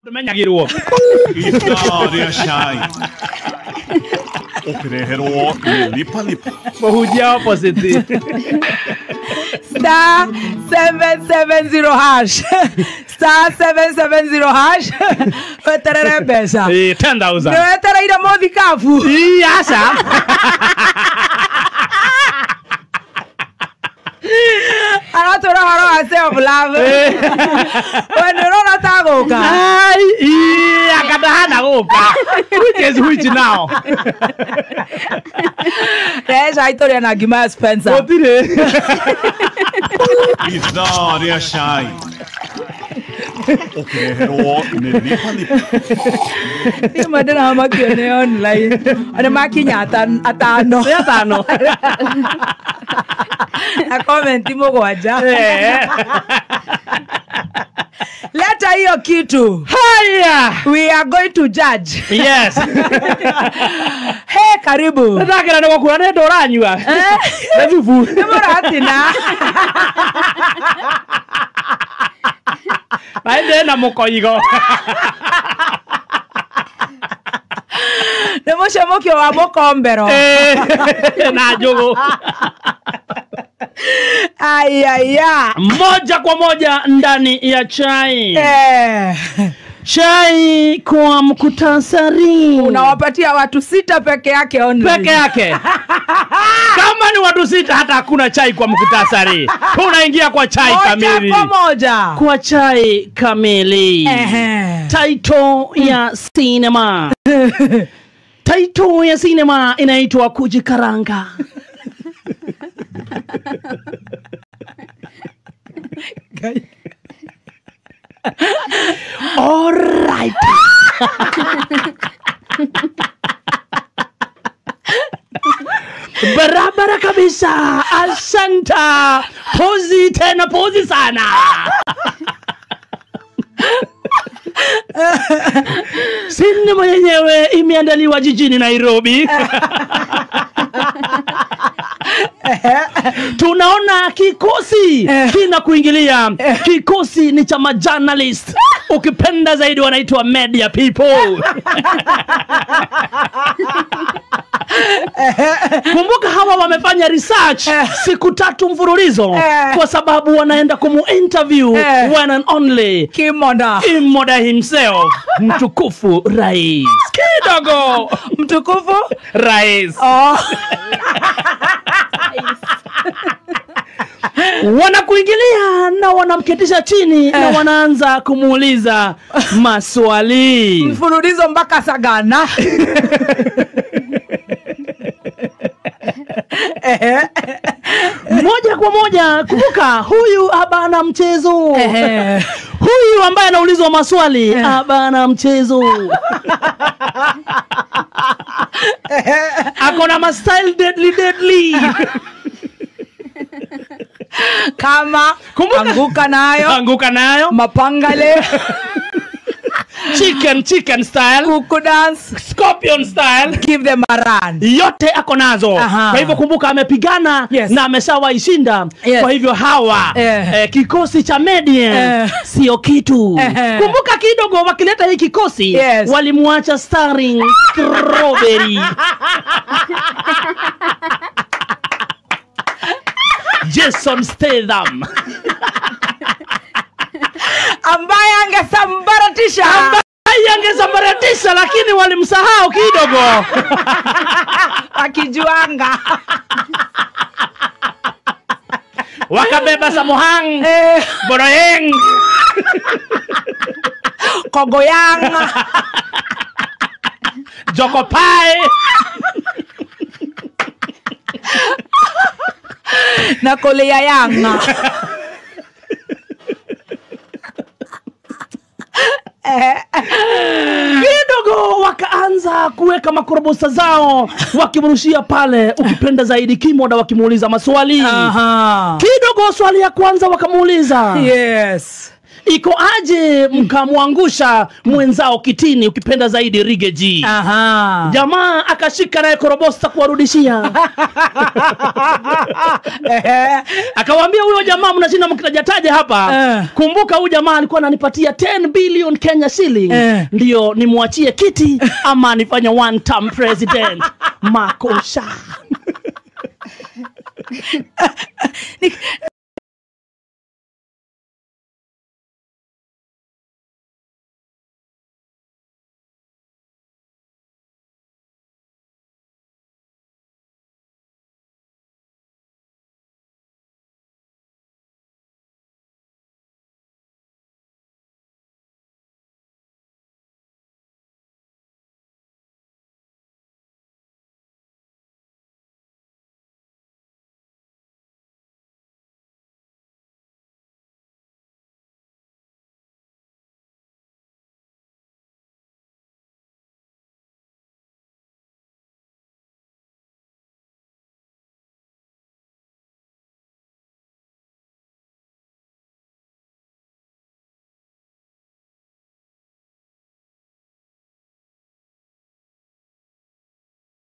Tumenyagirwo Italia shai. Okerehero lipa lipa. Mohujia opposite. Star 770 hash. Star 770 hash. Weterere pesa. 10,000. Weterere ira mothi kafu. Asa. Anatora haro ase of love. Wenero tagoka. Ai, akadahana goka. Which is which now? Yes, I told you na Gima Spencer. Otire. Italia shai. Okerehero lipa lipa. Ni madana hama kione online. Ana makinya atano. Atano. Na comment mogwaja. Leta hiyo kitu. Haya. We are going to judge. Yes. Hey, karibu. Nataka na kwa nendo ranywa. Ezufu. Mbona atina? Baende na mukoigo. Nemo shemokyo wa mokombero. Na jogo. Ayaya. Moja kwa moja ndani ya chai. Chai kwa mkutasari. Unawapatia watu 6 peke yake online. Peke yake. Kama ni watu 6 hata hakuna chai kwa mkutasari. Tunaingia kwa chai kamili. Moja. Kwa chai kamili. Title ya cinema. Title ya cinema inaitwa Kujikaranga. All right. Barabara kabisa. Asanta. Pozi tena pozi sana. Sinema yenyewe imeandaliwa jijini Nairobi. Tunaona kikosi kina kuingilia. Kikosi ni cha journalist. Ukipenda zaidi wanaitwa media people. Kumbuka hawa wamefanya research siku 3 mfululizo kwa sababu wanaenda kumu-interview one and only Imoda himself, mtukufu rais. Kidogo mtukufu rais. Wanakuingilia na wanamketisha chini na wanaanza kumuuliza maswali. Mfululizo mpaka Sagana. Moja kwa moja, kumbuka huyu habana mchezo. Huyu ambaye anaulizwa maswali habana mchezo. Akona ma style deadly. Kama anguka nayo mapangale. Chicken style, kuku dance, scorpion style, give them a run. Yote ako nazo. Kwa hivyo kumbuka amepigana na ameshawaishinda. Kwa hivyo hawa kikosi cha media sio kitu. Kumbuka kidogo wakileta hii kikosi walimuacha starring Strawberry. Jason Statham. Ambaye angesambaratisha lakini walimsahau kidogo. Akijuanga. Wakabeba Samuhang, Boroyeng, Kogoyang, Jokopai na Kolea Yang. Kidogo wakaanza kuweka makorobosa zao wakimrushia pale ukipenda zaidi Kimoda wakimuuliza maswali. Kidogo swali ya kwanza wakamuuliza. iko aje mkamwangusha mwenzao kitini, ukipenda zaidi Rige G. Jamaa akashika naye korobosta kuwarudishia. Akawaambia huyo jamaa mnashinda mkitajataja hapa, kumbuka huyo jamaa alikuwa ananipatia 10 billion Kenya shilling. Ndio nimwachie kiti ama nifanye one term president. Makosha.